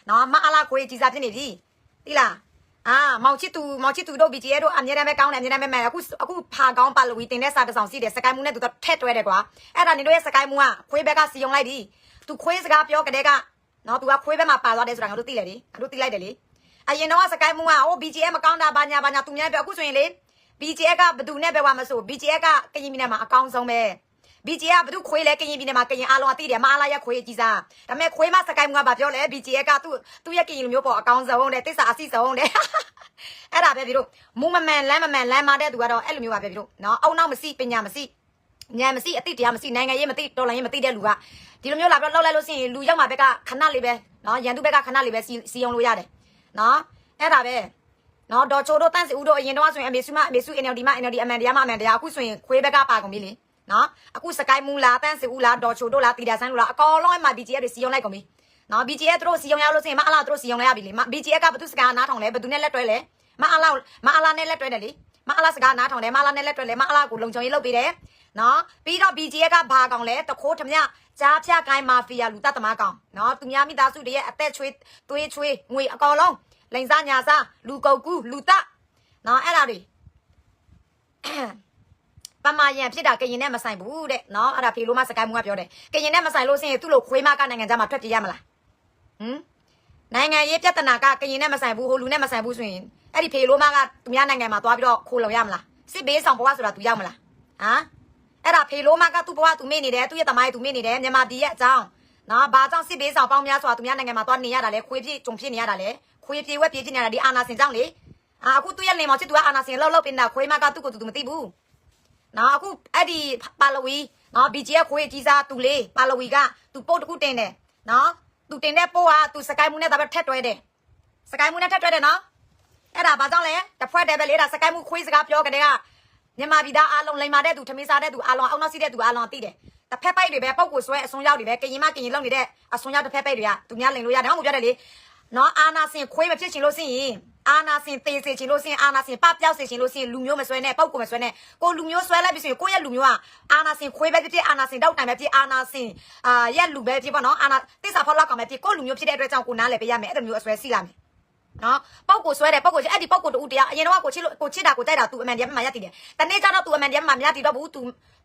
နော်မအားလားခွေးကြီးစားဖြစ်နေပြီတိလားမောင်ချစ်သူတို့ BGA တို့အမြဲတမ်းပဲကောင်းတယ်အမြဲတမ်းပဲမယ်အခုဖာကောင်းပါလို့ဝီတင်တဲ့စာတစ်ဆောင်စီးတယ်စကိုင်းမူနဲ့သူတော့ထက်တွဲတယ်ကွာအဲ့ဒါနေတို့ရဲ့စကိုင်းမူကခွေးဘက်ကစီယုံလိုက်ပြီသူခွေးစကားပြောကြတဲ့ကနော်သူကခွေးဘက်မှာပါသွားတယ်ဆိုတာငါတို့သိလိုက်တယ်ငါတို့သိလိုက်တယ်လေအရင်တော့စကိုင်းမူကဟို BGA မကောင်းတာဘာညာသူများပြောအခုဆိုရင်လေ BGA ကဘသူနဲ့ပဲဝါမဆို BGA ကကရင်ပြည်နယ်မှာအကောင်းဆုံးပဲ BGA ကဘသူခွေးလဲကရင်ပြည်နယ်မှာကရင်အားလုံးအသိတယ်မအားလားရခွေးကြီးစားဒါပေမဲ့ခွေးမစကိုင်းမူကဘာပြောလဲ BGA ကသူ့ရဲ့ကရင်လူမျိုးပေါ်အကောင်းဆုံးတဲ့တစ္ဆာအစီဆုံးတဲ့အဲ့ဒါပဲပြီတို့မူမမှန်လမ်းမမှန်လမ်းမတဲ့သူကတော့အဲ့လိုမျိုးပါပဲပြီတို့နော်အုံနောက်မရှိပညာမရှိဉာဏ်မရှိအသိတရားမရှိနိုင်ငံရေးမသိတော်လှန်ရေးမသိတဲ့လူကဒီလိုမျိုးလာပြီးတော့လောက်လိုက်လို့ရှိရင်လူရောက်မှာဘက်ကခဏလေးပဲနော်ရန်သူဘက်ကခဏလေးပဲစီယုံလို့ရတယ်နော်အဲ့ဒါပဲနော်ဒေါ်ချိုတို့တန့်စီဦးတို့အရင်တော့ဆိုရင်အမေစု NLD မ NLD အမှန်တရားအခုဆိုရင်ခွေးဘက်ကပါကုန်ပြီလေနော်အခုစကိုင်းမူလားတန့်စီဦးလားဒေါ်ချိုတို့လားတီတာဆန်းတို့လားအကောင်လုံးမှာ BGA တွေစီယုံလိုက်ကုန်ပြီနော် BGA တို့စီယုံရလို့ဆိုရင်မအားလားတို့စီယုံလိုက်ရပြီလေ BGA ကဘသူစကားနားထောင်လဲဘသူနဲ့လက်တွဲလဲမအားလားနဲ့လက်တွဲတယ်လေမအားလားစကားနားထောင်တယ်မအားလားနဲ့လက်တွဲလဲမအားလားကိုလုံခြုံရေးလုပ်ပေးတယ်နော်ပြီးတော့ BGA ကဘာကောင်လဲတခိုးထမြကြားဖြတ်ကိုင်းမာဖီယာလူတတ်သမားကောင်နော်သူများမိသားစုတွေရဲ့အသက်ချွေးသွေးချွေးငွေအကောင်လုံးလိန်စားညာစားလူကုတ်ကူးလူတနော်အဲ့ဒါတွေပမာရန်ဖြစ်တာကရင်နဲ့မဆိုင်ဘူးတဲ့နော်အဲ့ဒါဖေလို့မစကိုင်းမူကပြောတယ်ကရင်နဲ့မဆိုင်လို့ရှိရင်သူ့လိုခွေးမကနိုင်ငံခြားမှာထွက်ပြေးရမလားနိုင်ငံရေးပြဿနာကကရင်နဲ့မဆိုင်ဘူးဟိုလူနဲ့မဆိုင်ဘူးဆိုရင်အဲ့ဒီဖေလို့မကသူများနိုင်ငံမှာသွားပြီးတော့ခိုးလုံရမလားစစ်ဘေးဆောင်ဘဝဆိုတာသူရောက်မလားအဲ့ဒါဖေလို့မကသူ့ဘဝသူမေ့နေတယ်သူ့ရဲ့တမိုင်းသူမေ့နေတယ်မြန်မာပြည်ရဲ့အကြောင်းနော်ဘာကြောင့်စစ်ဘေးဆောင်ပေါင်းများစွာသူများနိုင်ငံမှာသွားနေရတာလဲခွေးပြေးကြုံဖြစ်နေရတာလဲခွေးပြေးဝက်ပြေးဖြစ်နေတာဒီအာနာစင်ကြောင့်လေအခုသူ့ရဲ့လင်မောင်ချစ်သူကအာနာစင်လောက်ပြင်တာခွေးမကသူ့ကိုသူမသိဘူးနော်အခုအဲ့ဒီပါလဝီနော် BGA ခွေးကြီးစားသူလေးပါလဝီကသူပို့တခုတင်တယ်နော်သူတင်တဲ့ပို့ကသူစကိုင်းမူနဲ့ဒါပဲထက်တွဲတယ်စကိုင်းမူနဲ့ထက်တွဲတယ်နော်အဲ့ဒါဘာကြောင့်လဲတစ်ဖွဲ့တည်းပဲလေဒါစကိုင်းမူခွေးစကားပြောကြတဲ့ကမြန်မာပြည်သားအားလုံးလိမ်မာတဲ့သူထမင်းစားတဲ့သူအားလုံးအောက်နောက်စီးတဲ့သူအားလုံးသိတယ်တစ်ဖက်ပိုက်တွေပဲပုံကိုဆွဲအစွန်ရောက်တွေပဲကရင်လုံနေတဲ့အစွန်ရောက်တစ်ဖက်ပိုက်တွေကသူများလိမ်လို့ရတယ်ဟုတ်ပြောတယ်လေနော်အာနာစင်ခွေးမဖြစ်ချင်လို့ရှိရင်အာနာစင်တေးစေချင်လို့ရှိရင်အာနာစင်ပပျောက်စေချင်လို့ရှိရင်လူမျိုးမဆွဲနဲ့ပုံကိုမဆွဲနဲ့ကိုလူမျိုးဆွဲလိုက်ပြီဆိုရင်ကိုရဲ့လူမျိုးကအာနာစင်ခွေးပဲဖြစ်အာနာစင်တောက်တိုင်ပဲဖြစ်အာနာစင်ရက်လူပဲဖြစ်ပေါ့နော်အာနာတိစာဖောက်လောက်ကောင်ပဲဖြစ်ကိုလူမျိုးဖြစ်တဲ့အတွက်ကြောင့်ကိုနားလည်းပေးရမယ်အဲ့လိုမျိုးအဆွဲစီလာမယ်နော်ပေါက်ကိုဆွဲတယ်ပေါက်ကိုအဲ့ဒီပေါက်ကိုတူတရားအရင်တော့ကိုချစ်တာကိုကြိုက်တာ तू အမှန်တရားမှမရတည်တယ်တနေ့ကျတော့ तू အမှန်တရားမှမရတည်တော့ဘူး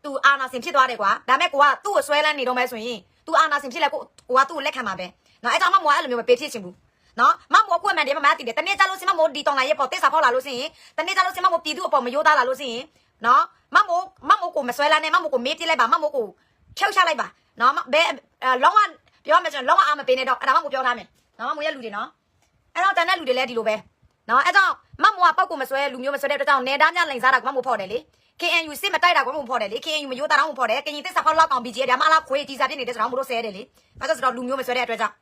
तू အာနာစင်ဖြစ်သွားတယ်ကွာဒါမဲ့ကိုကသူ့ကိုဆွဲလန်းနေတော့မဲဆိုရင် तू အာနာစင်ဖြစ်လဲကိုကသူ့ကိုလက်ခံမှာပဲနော်အဲ့ကြောင့်မမောအဲ့လိုမျိုးမပေးဖြစ်ချင်ဘူးနော်မမောကိုအမှန်တရားမှမရတည်တယ်တနေ့ကျလို့စင်မမောဒီတောင်လာရဲ့ပေါ်တက်စာဖောက်လာလို့စင်တနေ့ကျလို့စင်မမောပြည်သူအပေါ်မရိုးသားလာလို့စင်နော်မမောကိုမဆွဲလန်းနဲ့မမောကိုမေးပြလိုက်ပါမမောကိုဖြောက်ချလိုက်ပါနော်ဘယ်လုံးဝပြောမှဆိုရင်လုံးဝအာမပေးနေတော့အဲ့ဒါမမောပြောထားမယ်နော်မမောရဲ့လူတွေနော်အဲ့တော့တန်တဲ့လူတွေလည်းဒီလိုပဲနော်အဲ့ကြောင့်မမောကပောက်ကိုမဆွဲလူမျိုးမဆွဲတဲ့အတွက်ကြောင့်နေသားများလိန်စားတာကမမောဖော်တယ်လေ KNU စစ်မတိုက်တာကမမောဖော်တယ်လေ KNU မယိုးတာတော့မဖော်တယ်ကရင်တက်စာဖောက်လောက်ကောင် BGA ဒါမှအလားခွေးကြီးစားဖြစ်နေတဲ့ဆိုတော့မလို့ဆဲတယ်လေဘာလို့ဆိုတော့လူမျိုးမဆွဲတဲ့အတွက်ကြောင့်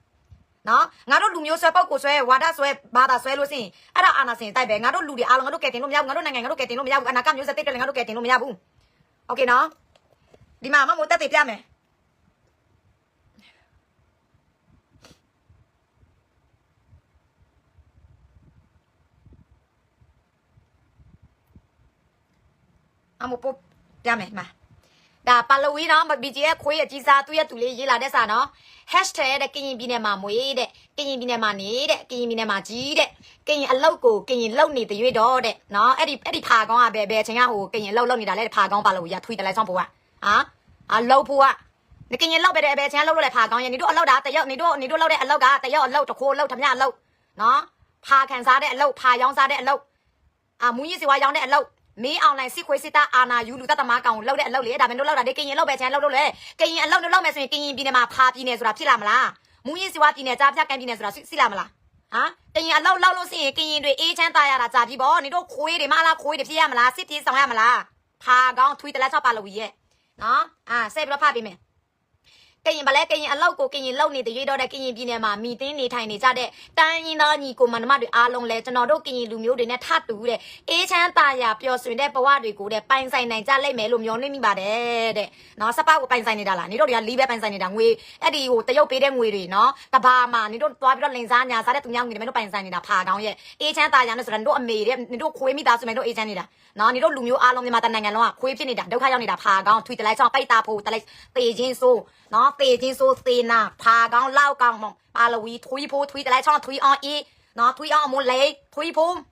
နော်ငါတို့လူမျိုးဆွဲပောက်ကိုဆွဲဝါဒဆွဲဘာသာဆွဲလို့ရှိရင်အဲ့ဒါအာနာစင်တိုက်ပဲငါတို့လူတွေအားလုံးငါတို့ကဲတင်လို့မရဘူးငါတို့နိုင်ငံငါတို့ကဲတင်လို့မရဘူးအနာကမျိုးဆက်တိတ်တယ်ငါတို့ကဲတင်လို့မရဘူးโอเคနော်ဒီမှာမမောတက်တယ်ပြမယ်အမပို့ပြမယ်မှာဒါပါလဝီနော် BGA ခွေးအကြီးစားသူ့ရဲ့သူလေးရေးလာတဲ့စာနော် hashtag တဲ့ကရင်ပြည်နယ်မှာမွေးတဲ့ကရင်ပြည်နယ်မှာနေတဲ့ကရင်ပြည်နယ်မှာကြီးတဲ့ကရင်အလောက်ကိုကရင်လောက်နေတရွေ့တော့တဲ့နော်အဲ့ဒီဖာကောင်းကဘယ်အချိန်ကဟိုကရင်လောက်နေတာလဲဖာကောင်းပါလဝီကထွေးတလိုက်ဆောင်ပို့ကလောက်ဖို့ကကရင်လောက်ပဲတဲ့ဘယ်အချိန်လောက်လို့လဲဖာကောင်းရဲ့နေတို့အလောက်တာတယောက်နေတို့လောက်တဲ့အလောက်ကတယောက်အလောက်တခိုးအလောက်ထမအလောက်နော်ဖာခံစားတဲ့အလောက်ဖာရောင်းစားတဲ့အလောက်မူးယစ်စီဝါရောင်းတဲ့အလောက်မင်းအွန်လိုင်းစစ်ခွေးစစ်သားအာနာယူလူတတ်သမားကောင်လောက်တဲ့အလောက်လေဒါမင်းတို့လောက်တာဒီကရင်လောက်ပဲချမ်းလောက်လို့လေကရင်အလောက်လောက်မယ်ဆိုရင်ကရင်ပြည်နယ်မှာဖာပြည်နယ်ဆိုတာဖြစ်လာမလားမူးယစ်စီဝါပြည်နယ်ကြားဖြတ်ကန်ပြည်နယ်ဆိုတာရှိလာမလားကရင်အလောက်လို့ရှိရင်ကရင်တွေအေးချမ်းသားရတာကြာပြီပေါ့နေတို့ခွေးတွေမလားခွေးတွေဖြစ်ရမလားစစ်ပြေးဆောင်ရမလားဖာကောင်ထွေးတလက်ချောက်ပါလို့ရဲ့နော်ဆက်ပြီးတော့ဖတ်ပေးမယ်ကရင်ဗလဲကရင်အလောက်ကိုကရင်လောက်နေတဲ့ရွေးတော့တဲ့ကရင်ပြည်နယ်မှာမိတင်းနေထိုင်နေကြတဲ့တိုင်းရင်းသားညီကိုမန္တမတွေအားလုံးလဲကျွန်တော်တို့ကရင်လူမျိုးတွေနဲ့ထတူတဲ့အေးချမ်းသာယာပျော်ရွှင်တဲ့ဘဝတွေကိုတဲ့ပိုင်ဆိုင်နိုင်ကြလိမ့်မယ်လို့မျှော်လင့်မိပါတယ်တဲ့နော်စပကိုပိုင်ဆိုင်နေတာလားနေတို့တွေကလီးပဲပိုင်ဆိုင်နေတာငွေအဲ့ဒီဟိုတရုတ်ပေးတဲ့ငွေတွေနော်ကဘာမှာနေတို့သွားပြီးတော့လင်စားညာစားတဲ့သူများငွေတွေမင်းတို့ပိုင်ဆိုင်နေတာဖာကောင်းရဲ့အေးချမ်းသာယာနဲ့ဆိုတာနေတို့အမေတဲ့နေတို့ခွေးမိသားစုမင်းတို့အေးချမ်းနေတာနော်နေတို့လူမျိုးအားလုံးမြန်မာနိုင်ငံလုံးကခွေးဖြစ်နေတာဒုက္ခရောက်နေတာဖာကောင်းထွေတလိုက်ချောင်းပိတ်တာဖို့တလိုက်တေချင်းဆိုးနော် ตีจินโซตีน่ะพากองเล่ากองมองปาลวีทุยพูทุยแต่ไรช่องทุยออีเนาะทุยอมูลเลยทุยพู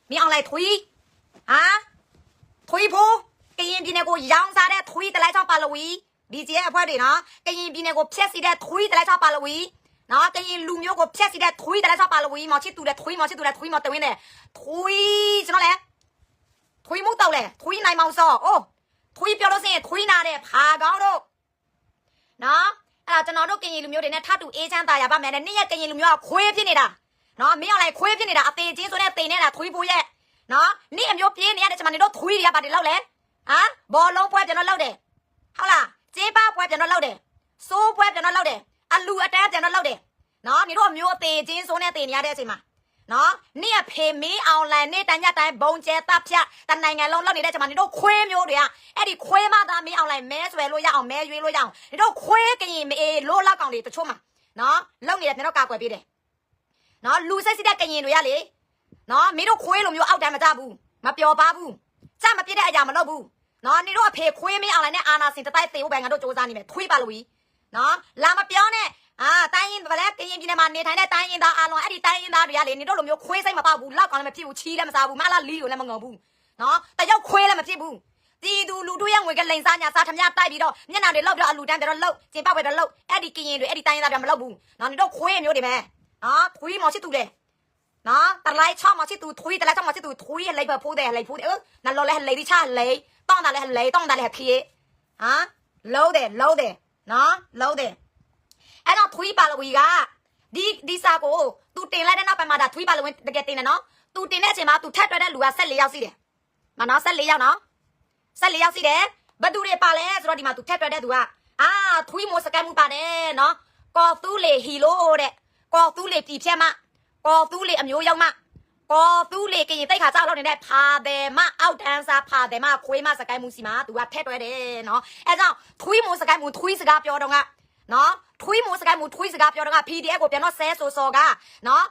มีอะไรทุยฮะทุยพูกยินปีเนี่ยกูยองซาได้ทุยแต่ไรช่องปาลวีดีเจเพื่อนดิเนาะกยินปีเนี่ยกูเพี้ยสีได้ทุยแต่ไรช่องปาลวีเนาะกยินลุงโยกูเพี้ยสีได้ทุยแต่ไรช่องปาลวีมอชิตูได้ทุยมอชิตูได้ทุยมอเตวินเนี่ยทุยจะนั่นแหละทุยมุกเต่าเลยทุยนายเมาซอโอ้ทุยเปียวรถเสียทุยนาเนี่ยพากองโดเนาะအဲ့ဒါကျွန်တော်တို့ကရင်လူမျိုးတွေနဲ့ထတူအေးချမ်းသာရပါမယ်နဲ့နေ့ရက်ကရင်လူမျိုးကခွေးဖြစ်နေတာနော်မင်းအောင်လိုက်ခွေးဖြစ်နေတာအသေးချင်းဆိုတဲ့တိန်နေတာထွေးဖို့ရဲ့နော်နေ့အမျိုးပြေးနေရတဲ့ကျွန်မနေတော့ထွေးတွေကပါတည်းလောက်လဲဟမ်ဘောလုံးပွဲကျွန်တော်လောက်တယ်ဟုတ်လားကျေးပါပွဲကျွန်တော်လောက်တယ်စိုးပွဲကျွန်တော်လောက်တယ်အလူအတန်းကျွန်တော်လောက်တယ်နော်နေတော့အမျိုးအသေးချင်းဆိုတဲ့တိန်နေရတဲ့အချိန်မှာနော်နေ့အဖေမင်းအောင်လိုင်းနေ့တန်ညတိုင်းဘုံကျဲတပ်ဖြတ်တနိုင်ငံလုံးလောက်နေတဲ့ကျွန်မနေတော့ခွေးမျိုးတွေကအဲ့ဒီခွေးမသားမင်းအောင်လိုင်းမဲဆွဲလို့ရအောင်မဲရွေးလို့ရအောင်နေတော့ခွေးကရင်မေးလို့လောက်ကောင်တွေတချို့မှာနော်လုံနေတယ်ကျွန်တော်ကာကွယ်ပေးတယ်နော်လူစိတ်စစ်တဲ့ကရင်တွေကလေနော်မင်းတို့ခွေးလိုမျိုးအောက်တန်းမကြဘူးမပျော်ပါဘူးကြမပြစ်တဲ့အရာမလုပ်ဘူးနော်နေတော့အဖေခွေးမင်းအောင်လိုင်းနဲ့အာနာစင်တတိုက်သေးဖို့ပဲငါတို့စူးစမ်းနေမယ်ထွေးပါလို့နော်လာမပြောနဲ့တိုင်းရင်ဗလဲကရင်ပြည်နယ်မှာနေထိုင်တဲ့တိုင်းရင်သားအားလုံးအဲ့ဒီတိုင်းရင်သားတွေကလေနေတော့လိုမျိုးခွေးစိတ်မပေါက်ဘူးလောက်ကောင်လည်းမဖြစ်ဘူးချီးလည်းမစားဘူးမလားလီကိုလည်းမငုံဘူးနော်တယောက်ခွေးလည်းမဖြစ်ဘူးတီတူလူတို့ရငွေကလိန်စားညာစားထမတိုက်ပြီးတော့မျက်နှာတွေလောက်ပြီးတော့အလူတန်းပြီးတော့လှုပ်ကျင်ပောက်ပဲတော့လှုပ်အဲ့ဒီကရင်တွေအဲ့ဒီတိုင်းရင်သားတွေမလှုပ်ဘူးနော်နေတော့ခွေးမျိုးတွေပဲနော်ထွေးမော်ရှိတူတယ်နော်တလိုက်ချောင်းမော်ရှိတူထွေးတလိုက်ချောင်းမော်ရှိတူထွေးလိုက်ပဲဖိုးတယ်လိုက်ဖိုးတယ်နလောလဲလေဒီချလေတောင်းတာလဲလေတောင်းတာလဲခီလုံးတယ်နော်လုံးတယ်အဲ့တော့ထွေးပါလဝီကဒီစာကိုသူတင်လိုက်တဲ့နောက်ပိုင်းမှာဒါထွေးပါလဝီတကယ်တင်တယ်နော်သူတင်တဲ့အချိန်မှာသူထက်တွဲတဲ့လူက14ယောက်ရှိတယ်မနော်14ယောက်နော်14ယောက်ရှိတယ်ဘသူတွေပါလဲဆိုတော့ဒီမှာသူထက်တွဲတဲ့သူကထွေးမိုးစကန်မှုပါတယ်နော်ကော်သူးလေဟီလိုတဲ့ကော်သူးလေပြည်ဖြက်မကော်သူးလေအမျိုးရောက်မကော်သူးလေကရင်တိတ်ခါကြောက်လို့နေတဲ့ဖာတယ်မအောက်တန်းစားဖာတယ်မခွေးမစကန်မှုစီမှာသူကထက်တွဲတယ်နော်အဲ့ကြောင့်ထွေးမိုးစကန်မှုထွေးစကားပြောတော့ကနော်ထွေးမိုးစကိုင်းမိုးထွေးစကားပြောတော့က PDF ကိုပြန်တော့ဆဲဆိုစော်ကနော်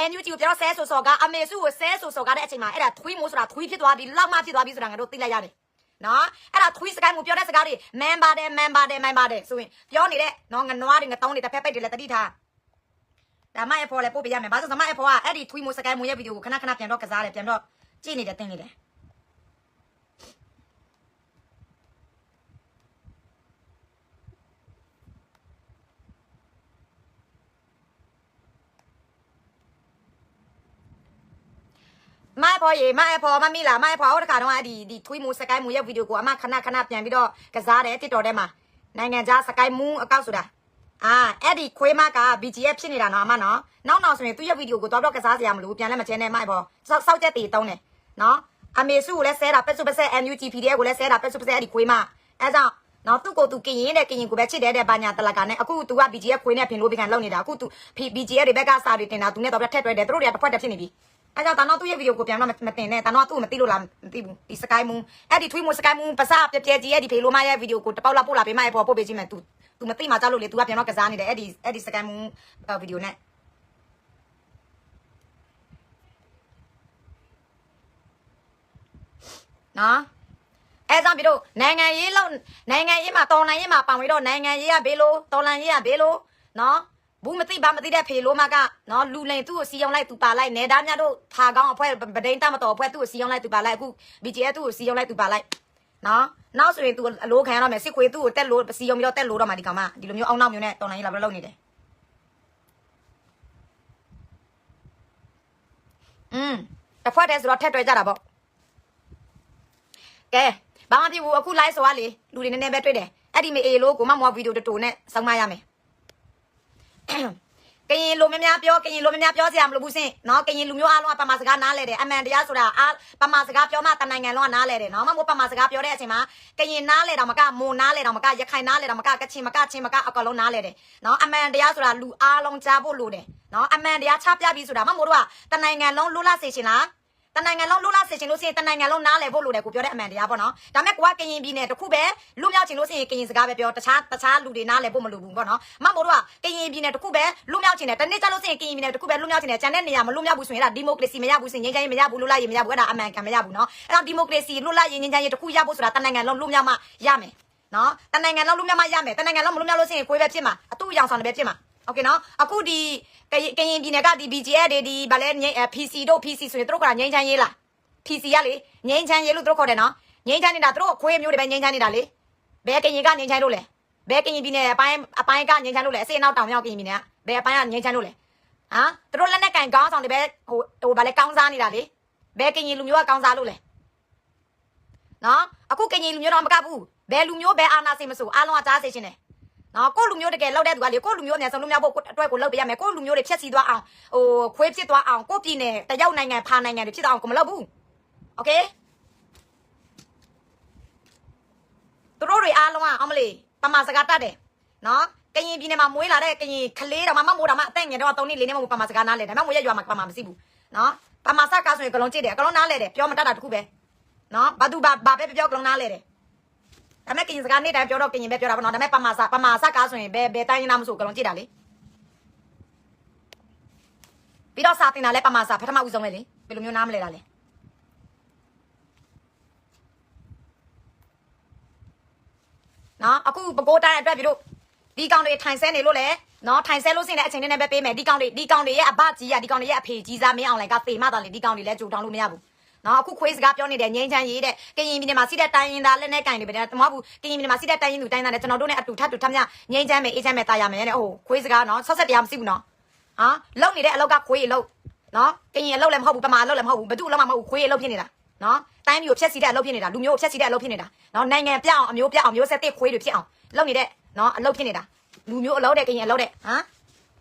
NUG ကိုပြန်တော့ဆဲဆိုစော်ကအမေစုကိုဆဲဆိုစော်ကတဲ့အချိန်မှာအဲ့ဒါထွေးမိုးဆိုတာထွေးဖြစ်သွားပြီလောက်မှဖြစ်သွားပြီဆိုတာငါတို့သိလိုက်ရတယ်နော်အဲ့ဒါထွေးစကိုင်းမိုးပြောတဲ့စကားတွေမန်ပါတယ်ဆိုရင်ပြောနေတဲ့နော်ငနွားတွေငတောင်းတွေတစ်ဖက်ပိတ်တွေလည်းတတိထားဒါမှအဖော်လည်းပို့ပေးရမယ်ဘာလို့ဆိုမအဖော်ကအဲ့ဒီထွေးမိုးစကိုင်းမိုးရဲ့ဗီဒီယိုကိုခဏပြန်တော့ကစားတယ်ပြန်တော့ကြည့်နေတယ်တင်နေတယ်ไม่พอมามีล่ะไม่พอเอาตะขาတော့ဒီထွေးမူစကိုင်းမူရဲ့ဗီဒီယိုကိုအမခဏပြန်ပြီးတော့ကစားတယ်တစ်တော်ထဲမှာနိုင်ငံခြားစကိုင်းမူအကောက်ဆိုတာအဲ့ဒီခွေးမက BGF ဖြစ်နေတာနော်အမနော်နောက်ဆိုရင်သူ့ရဲ့ဗီဒီယိုကိုတော့ကစားစရာမလိုပြန်လည်းမချဲနဲ့မိုက်ပေါ့စောက်ချက်တီတုံးတယ်နော်အမေစုကိုလည်းဆဲတာပက်စုပက်ဆက် MUG PDF ကိုလည်းဆဲတာပက်စုပက်ဆက်အဲ့ဒီခွေးမအဲ့ကြောင့်နော်သူ့ကိုသူကရင်တဲ့ကရင်ကိုပဲချစ်တဲ့ဘာညာတလကနဲ့အခု तू က BGF ခွေးနဲ့ဖင်လို့ပြန်လောက်နေတာအခု तू BGF တွေဘက်ကစာတွေတင်တာ तू နဲ့တော့ထက်တွဲတယ်သူတို့တွေကတစ်ဖက်တစ်ဖြစ်နေပြီအဲ့ကြောင့်တနော်သူ့ရဲ့ဗီဒီယိုကိုပြန်တော့မတင်နဲ့တနော်သူ့ကိုမသိလို့လားမသိဘူးဒီစကိုင်းမူအဲ့ဒီထွေးမူစကိုင်းမူပစပြပြကြီးရဲ့ဒီဖေလိုမရဲ့ဗီဒီယိုကိုတပေါက်လာပို့လာပေးမရဲ့ပေါ်ပို့ပေးချင်းမယ် तू မသိမှကြောက်လို့လေ तू ကပြန်တော့ကစားနေတယ်အဲ့ဒီစကိုင်းမူဗီဒီယိုနဲ့နော်အဲ့ကြောင့်ပြီးတော့နိုင်ငံရေးမှာတော်လိုင်းရေးမှာပေါင်ပြီးတော့နိုင်ငံရေးကဘေးလို့တော်လိုင်းရေးကဘေးလို့နော်ဘူးမသိဘာမသိတဲ့ဖေလိုမကနော်လူလိန်သူ့ကိုစီအောင်လိုက်သူပါလိုက်နေသားများတို့ဖာကောင်းအဖွဲပဒိန်းတမတော်အဖွဲသူ့ကိုစီအောင်လိုက်သူပါလိုက်အခု BGF သူ့ကိုစီအောင်လိုက်သူပါလိုက်နော်နောက်ဆိုရင် तू အလိုခံရတော့မယ်စစ်ခွေသူ့ကိုတက်လို့စီအောင်ပြီးတော့တက်လို့တော့မှဒီကောင်မဒီလိုမျိုးအောင်းနောက်မျိုးနဲ့တော်လိုင်းရေးလာပြီးလုပ်နေတယ်တစ်ဖွဲ့တည်းဆိုတော့ထက်တွဲကြတာပေါ့ကဲဘာမှဖြစ်ဘူးအခု live ဆိုရလေလူတွေနည်းနည်းပဲတွေ့တယ်အဲ့ဒီမေအေလို့ကိုမမောဗီဒီယိုတူနဲ့စောင်းမရမယ်ကရင်လူများပြောစရာမလိုဘူးစင်နော်ကရင်လူမျိုးအားလုံးကပမာစကားနားလဲတယ်အမှန်တရားဆိုတာပမာစကားပြောမှတနိုင်ငံလုံးကနားလဲတယ်နော်မမို့ပမာစကားပြောတဲ့အချိန်မှာကရင်နားလဲတော့မကမိုနားလဲတော့မကရခိုင်နားလဲတော့မကကချင်မကချင်းမကအကောင်လုံးနားလဲတယ်နော်အမှန်တရားဆိုတာလူအားလုံးကြားဖို့လိုတယ်နော်အမှန်တရားချပြပြီးဆိုတာမမို့တို့ကတနိုင်ငံလုံးလွတ်လပ်စေချင်လားတနိုင်ငံလုံးလွတ်လပ်စေချင်လို့ရှိရင်တနိုင်ငံလုံးနားလဲဖို့လိုတယ်ကိုပြောတဲ့အမှန်တရားပေါ့နော်ဒါမဲ့ကိုကကရင်ပြည်နယ်တခုပဲလူမြောက်ချင်လို့ရှိရင်ကရင်စကားပဲပြောတခြားလူတွေနားလဲဖို့မလိုဘူးပေါ့နော်မမို့တို့ကကရင်ပြည်နယ်တခုပဲလူမြောက်ချင်တယ်တနေ့ကျလို့ရှိရင်ကရင်ပြည်နယ်တခုပဲလူမြောက်ချင်တယ်ကျန်တဲ့နေရာမလူမြောက်ဘူးဆိုရင်အဲ့ဒါဒီမိုကရေစီမရဘူးဆိုရင်ငြိမ်းချမ်းရေးမရဘူးလွတ်လပ်ရေးမရဘူးအဲ့ဒါအမှန်ကန်မရဘူးနော်အဲ့တော့ဒီမိုကရေစီလွတ်လပ်ရေးငြိမ်းချမ်းရေးတခုရဖို့ဆိုတာတနိုင်ငံလုံးလူမြောက်မှရမယ် နော်တနိုင်ငံလောက်လူများမရမယ်တနိုင်ငံလောက်မလူများလို့ရှိရင်ခွေးပဲဖြစ်မှာအတူရောင်ဆောင်တယ်ပဲဖြစ်မှာโอเคနော်အခုဒီကရင်ပြည်နယ်ကဒီ BGF တွေဒီဗာလဲ PC တို့ PC ဆိုရင်တို့ကငိမ့်ချမ်းရေးလား PC ရလေငိမ့်ချမ်းရေးလို့တို့ခေါ်တယ်နော်ငိမ့်ချမ်းနေတာတို့ခွေးမျိုးတွေပဲငိမ့်ချမ်းနေတာလေဘယ်ကရင်ကငိမ့်ချမ်းလို့လဲဘယ်ကရင်ပြည်နယ်အပိုင်းကငိမ့်ချမ်းလို့လဲအစေနောက်တောင်မြောက်ကရင်ပြည်နယ်ကဘယ်အပိုင်းကငိမ့်ချမ်းလို့လဲဟာတို့လက်နဲ့ကန်ကောင်းဆောင်တွေပဲဟိုဗာလဲကောင်းစားနေတာလေဘယ်ကရင်လူမျိုးကကောင်းစားလို့လဲနော်အခုကရင်လူမျိုးတော့မကဘူးဘယ်လူမျိုးဘယ်အာနာစိမဆိုအားလုံးကကြားစေချင်တယ်နော်ကိုလူမျိုးတကယ်လောက်တဲ့သူကလေကိုလူမျိုးအများဆုံးလူမျိုးဖို့အတွက်ကိုလောက်ပေးရမယ်ကိုလူမျိုးတွေဖြက်စီသွားအောင်ဟိုခွေးဖြစ်သွားအောင်ကိုပြည်နယ်တရောက်နိုင်ငံဖာနိုင်ငံတွေဖြစ်သွားအောင်ကိုမလုပ်ဘူးโอเคသူတို့တွေအားလုံးကအောင်မလေးပမာစကားတတ်တယ်နော်ကရင်ပြည်နယ်မှာမွေးလာတဲ့ကရင်ခလေးတော်မမိုးတော်မအသက်ငယ်တော့3နှစ်4နှစ်မဟုတ်ပမာစကားနားလဲဒါမှမဟုတ်ရရွာမှာပမာမရှိဘူးနော်ပမာစကားဆိုရင်ကလုံးကြည့်တယ်ကလုံးနားလဲတယ်ပြောမတတ်တာတခုပဲနော်ဘာသူဘာပဲပြောကလုံးနားလဲတယ်ဒါမဲ့ကရင်စကားနေ့တိုင်းပြောတော့ကရင်ပဲပြောတာပေါ့နော်ဒါမဲ့ပမာစကားဆိုရင်ဘယ်တိုင်းရင်းသားမဆိုကလုံးကြည့်တာလေပြီးတော့စာတင်တာလဲပမာစပထမဦးဆုံးပဲလေဘယ်လိုမျိုးနားမလဲတာလဲနော်အခုပကိုးတိုင်းအတွက်ပြီးတော့ဒီကောင်တွေထိုင်ဆဲနေလို့လေနော်ထိုင်ဆဲလို့စင်တဲ့အချိန်နဲ့ပဲပေးမယ်ဒီကောင်တွေရဲ့အဘကြီးကဒီကောင်တွေရဲ့အဖေကြီးစားမင်းအောင်လိုင်ကသေမတော်လေဒီကောင်တွေလည်းကြိုထောင်လို့မရဘူးနော်အခုခွေးစကားပြောနေတဲ့ငိမ့်ချမ်းရေးတဲ့ကရင်ပြည်နယ်မှာစီးတဲ့တိုင်းရင်းသားလက်နဲ့ကင်တွေပဲတဲ့မဟုတ်ဘူးကရင်ပြည်နယ်မှာစီးတဲ့တိုင်းရင်းသူတိုင်းသားနဲ့ကျွန်တော်တို့နဲ့အတူထပ်မြငိမ့်ချမ်းမယ်အေးချမ်းမယ်တာယာမယ်တဲ့ဟိုခွေးစကားနော်ဆက်တရားမရှိဘူးနော်ဟာလုံနေတဲ့အလောက်ကခွေးအလုပ်နော်ကရင်အလုပ်လည်းမဟုတ်ဘူးပမာအလုပ်လည်းမဟုတ်ဘူးဘသူ့အလုပ်မှမဟုတ်ဘူးခွေးအလုပ်ဖြစ်နေတာနော်တိုင်းမျိုးဖြက်စီတဲ့အလုပ်ဖြစ်နေတာလူမျိုးဖြက်စီတဲ့အလုပ်ဖြစ်နေတာနော်နိုင်ငံပြအောင်အမျိုးပြအောင်မျိုးဆက်တဲ့ခွေးတွေဖြစ်အောင်လုပ်နေတဲ့နော်အလုပ်ဖြစ်နေတာလူမျိုးအလုပ်တဲ့ကရင်အလုပ်တဲ့ဟမ်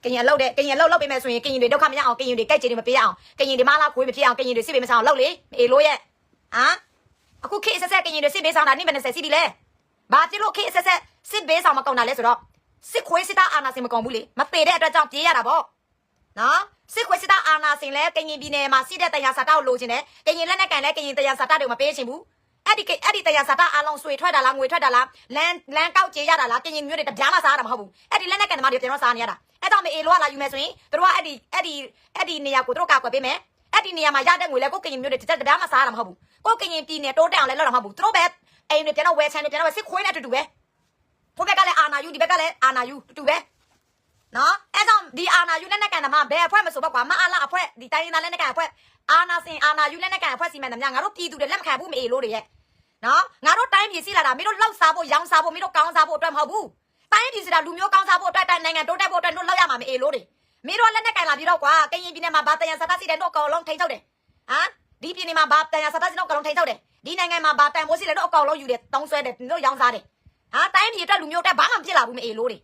ကရင်အလုပ်လုပ်ပေးမယ်ဆိုရင်ကရင်တွေဒုက္ခမရအောင်ကရင်တွေကြိုက်ကြတွေမပေးအောင်ကရင်တွေမလားခွေးမဖြစ်အောင်ကရင်တွေစစ်ပေးမဆောင်လုပ်လေအေးလို့ရဲ့ဟမ်အခုခေတ်ဆက်ကရင်တွေစစ်ပေးဆောင်တာနိမနဲ့ဆက်စီပြီလေဘာဖြစ်လို့ခေတ်ဆက်စစ်ပေးဆောင်မကောင်းတာလဲဆိုတော့စစ်ခွေးစစ်သားအာနာစင်မကောင်းဘူးလေမသေးတဲ့အတွက်ကြောင့်ပြေးရတာပေါ့နော်စစ်ခွေးစစ်သားအာနာစင်လဲကရင်ပြည်နယ်မှာစစ်တဲ့တရားစာတောက်လိုချင်တယ်ကရင်လက်နဲ့ကန်လဲကရင်တရားစာတောက်တွေမပေးချင်ဘူးအဲ့ဒီတရားစာတောက်အားလုံးဆွေထွက်တာလားငွေထွက်တာလားလမ်းကောက်ကြေးရတာလားကရင်မျိုးတွေတပြားမှစားတာမဟုတ်ဘူးအဲ့ဒီလက်နဲ့ကန်သမားတွေပြန်တော့စားနေရတာအဲ့တော့မေအေလိုကလာယူမယ်ဆိုရင်တို့ကအဲ့ဒီနေရာကိုတို့ကောက်ွယ်ပေးမယ်အဲ့ဒီနေရာမှာရတဲ့ငွေလဲကိုကရင်မျိုးတွေတပြားမှစားတာမဟုတ်ဘူးကိုကရင်ပြည်နယ်တိုးတက်အောင်လဲလောက်တာမဟုတ်ဘူးတို့ပဲအိမ်တွေပြန်တော့ဝယ်ချန်တွေပြန်တော့စစ်ခွေးနဲ့တူတူပဲဟိုဘက်ကလည်းအာနာယူဒီဘက်ကလည်းအာနာယူတူတူပဲနော်အဲ့တော့ဒီအာနာယူလက်နဲ့ကန်သမားဘယ်အဖွဲ့မဆိုပေါ့ကွာမအားလားအဖွဲ့ဒီတိုင်းရင်းသားလက်နဲ့ကန်အဖွဲ့အာနာစင်အာနာယူလက်နဲ့ကန်အဖွဲ့စီမံသမျှငါတို့ပြည်သူတွေလက်မခံဘူးမေအေလိုတွေရဲ့နော်ငါတို့တိုင်းပြည်စီလာတာမင်းတို့လောက်စားဖို့ရောင်းစားဖို့မင်းတို့ကောင်းစားဖို့အတွက်မဟုတ်ဘူးတိုင်းပြည်စီလာလူမျိုးကောင်းစားဖို့အတွက်တိုင်းနိုင်ငံတိုးတက်ဖို့အတွက်တို့လောက်ရမှာမေအေလိုတွေမင်းတို့လက်နဲ့ကန်လာပြီးတော့ကွာကရင်ပြည်နယ်မှာဘာတန်ရစတာစီတဲ့တို့အကောင်လုံးထိန်းချုပ်တယ်ဟမ်ဒီပြည်နယ်မှာဘာတန်ရစတာစီတို့အကောင်လုံးထိန်းချုပ်တယ်ဒီနိုင်ငံမှာဘာတန်မိုးစီတဲ့တို့အကောင်လုံးယူတယ်တောင်းဆွဲတယ်တို့ရောင်းစားတယ်ဟာတိုင်းပြည်အတွက်လူမျိုးတက်ဘာမှမဖြစ်လာဘူးမေအေလိုတွေ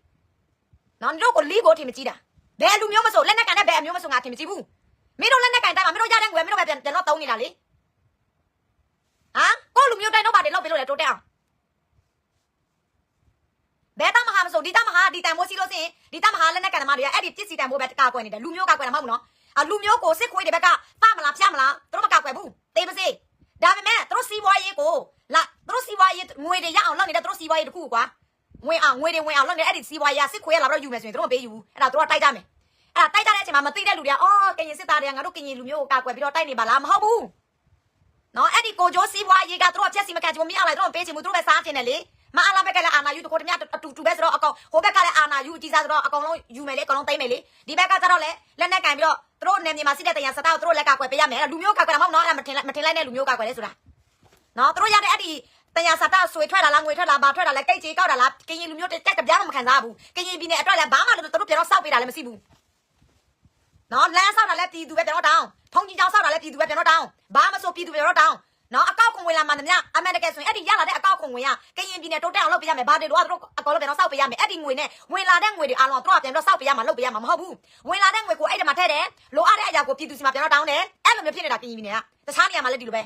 နော်တို့ကိုလီကိုထင်မကြည့်တာဘယ်လူမျိုးမဆိုလက်နဲ့ကန်တဲ့ဘယ်အမျိုးမဆိုငါထင်မကြည့်ဘူးမင်းတို့လက်နဲ့ကန်တိုင်းမှာမင်းတို့ရတဲ့ငွေမင်းတို့ပဲပြန်တော့တုံးနေတာလေဟာကိုလူမျိုးတိုင်းတော့ပါတယ်လောက်ပြီးလို့လေတိုးတက်အောင်ဘယ်တမဟာမဆိုဒီတမဟာဒီတန်မိုးစီလို့စင်ဒီတမဟာလက်နဲ့ကန်သမားတွေကအဲ့ဒီပစ္စည်းတန်မိုးပဲကာကွယ်နေတယ်လူမျိုးကာကွယ်တာမဟုတ်ဘူးနော်လူမျိုးကိုစစ်ခွေးတွေဘက်ကတမလားဖြတ်မလားတို့မကာကွယ်ဘူးတေးမစေဒါပေမဲ့တို့စီးပွားရေးကိုလာတို့စီးပွားရေးငွေတွေရအောင်လုပ်နေတဲ့တို့စီးပွားရေးတခုကွာဝင်အောင်ငွေတွေဝင်အောင်လုပ်နေအဲ့ဒီစီးပွားရေးစစ်ခွေးရလာတော့ယူမယ်ဆိုရင်တို့မပေးယူဘူးအဲ့ဒါတို့ကတိုက်ကြမယ်အဲ့ဒါတိုက်ကြတဲ့အချိန်မှာမသိတဲ့လူတွေကအော်ကရင်စစ်သားတွေကငါတို့ကရင်လူမျိုးကိုကာကွယ်ပြီးတော့တိုက်နေပါလားမဟုတ်ဘူးနော်အဲ့ဒီကိုကျိုးစီးပွားရေးကတို့ဖြက်စီမကန်ချင်ဘူးမရလိုက်တို့ပေးချင်ဘူးတို့ပဲစားချင်တယ်လေမအားလားဘက်ကလည်းအာနာယူတကိုတမအတူပဲဆိုတော့အကောင်ဟိုဘက်ကလည်းအာနာယူအကြီးစားဆိုတော့အကောင်လုံးယူမယ်လေအကောင်လုံးသိမ့်မယ်လေဒီဘက်ကကျတော့လေလက်နဲ့ကန်ပြီးတော့တို့နေမြန်မာစစ်တဲ့တရားစတာကိုတို့လက်ကကွယ်ပေးရမယ်လူမျိုးကကွယ်တာမဟုတ်နော်အဲ့မထင်လိုက်တဲ့လူမျိုးကကွယ်လဲဆိုတာနော်တို့ရတဲ့အဲ့ဒီတရားစတာဆွေထွက်တာလားငွေထွက်တာဘာထွက်တာလဲကိတ်ကြီးကောက်တာလားကရင်လူမျိုးတက်ကြပြားမှမခံစားဘူးကရင်ပြည်နယ်အတွက်လည်းဘာမှတို့ပြန်တော့စောက်ပေးတာလည်းမရှိဘူးနော်လမ်းဆောက်တာလည်းပြည်သူပဲပြန်တော့တောင်းထုံကြီးကြောင်ဆောက်တာလည်းပြည်သူပဲပြန်တော့တောင်းဘာမှမဆိုပြည်သူပြန်တော့တောင်းနော်အကောက်ခွန်ဝင်လာမှတည်းအမှန်တကယ်ဆိုရင်အဲ့ဒီရလာတဲ့အကောက်ခွန်ဝင်ကကရင်ပြည်နယ်တိုးတက်အောင်လုပ်ပေးရမယ်ဘာတွေတို့အကောလုံးပြန်တော့စောက်ပေးရမယ်အဲ့ဒီငွေနဲ့ဝင်လာတဲ့ငွေတွေအားလုံးတို့ပြန်တော့စောက်ပေးရမှာလုပ်ပေးရမှာမဟုတ်ဘူးဝင်လာတဲ့ငွေကိုအဲ့ဒီမှာထည့်တယ်လိုအပ်တဲ့အရာကိုပြည်သူစီမှာပြန်တော့တောင်းတယ်အဲ့လိုမျိုးဖြစ်နေတာကရင်ပြည်နယ်ကတခြားနေရာမှာလည်းဒီလိုပဲ